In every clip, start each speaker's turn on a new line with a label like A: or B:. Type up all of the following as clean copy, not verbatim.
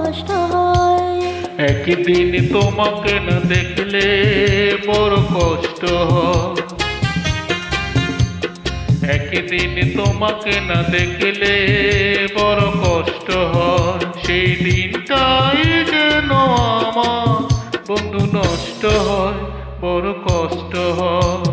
A: কষ্ট হয়।
B: একদিন তোমাকে না দেখলে বড় কষ্ট হয়। একদিন তোমাকে না দেখলে বড় কষ্ট হয়। সেই দিনটাই যেন আমার বন্ধু নষ্ট হয়, বড় কষ্ট হয়।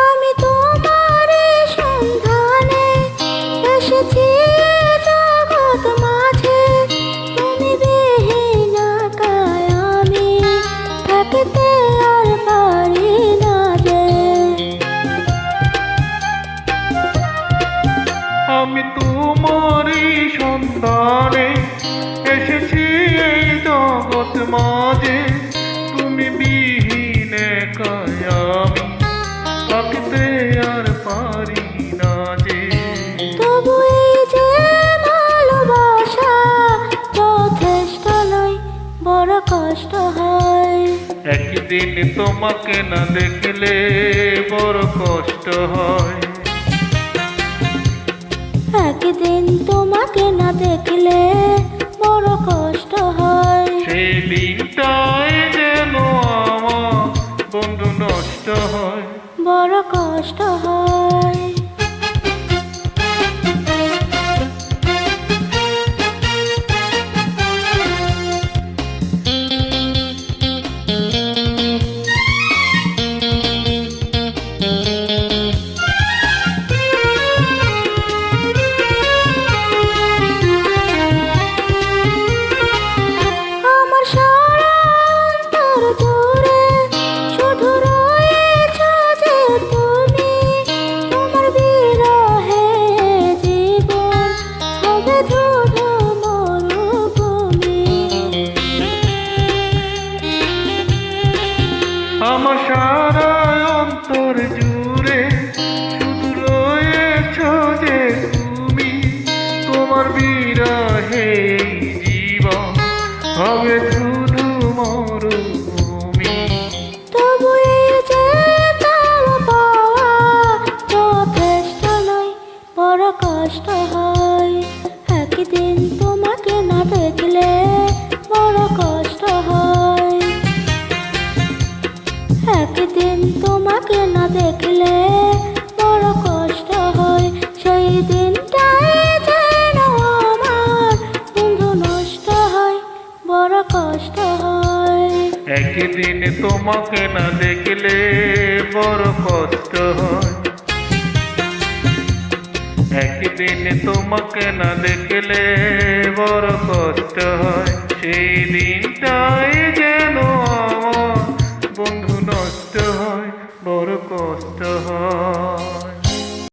A: আমি তোমার সন্ধানে এসেছি জগৎ মাঝে, তুমি বিহীন একাই আমি থাকতে আর পারি না যে।
B: আমি তোমারই সন্ধানে এসেছি এই জগৎ মাঝে, তুমি বিহীন একাই আমি থাকতে আর পারি না যে।
A: তবু এই যে ভালোবাসা যথেষ্ট নয়, বড় কষ্ট হয়।
B: একদিন তোমাকে না দেখলে বড় কষ্ট হয়।
A: একদিন তোমাকে না দেখলে বড় কষ্ট হয়।
B: সেই দিনটাই যেন আমার বন্ধু নষ্ট হয়,
A: বড় কষ্ট হয়। আমার সারা অন্তর জুড়ে শুধু রয়েছ যে তুমি, তোমার বিরহে জীবন হবে শুধু মরুভূমি।
B: আমার সারা অন্তর জুড়ে শুধু রয়েছ যে তুমি, তোমার বিরহে জীবন হবে শুধু মরুভূমি।
A: তবু এই যে চাওয়া পাওয়া যথেষ্ট নয়, বড় কষ্ট হয়। একদিন তোমাকে না দেখলে বড় কষ্ট হয়। একদিন তোমাকে না দেখলে বড় কষ্ট হয়। সেই দিনটাই যেন আমার বন্ধু নষ্ট হয়, বড় কষ্ট হয়।
B: একদিন তোমাকে না দেখলে বড় কষ্ট হয়। একদিন তোমাকে না দেখলে বড় কষ্ট হয়। সেই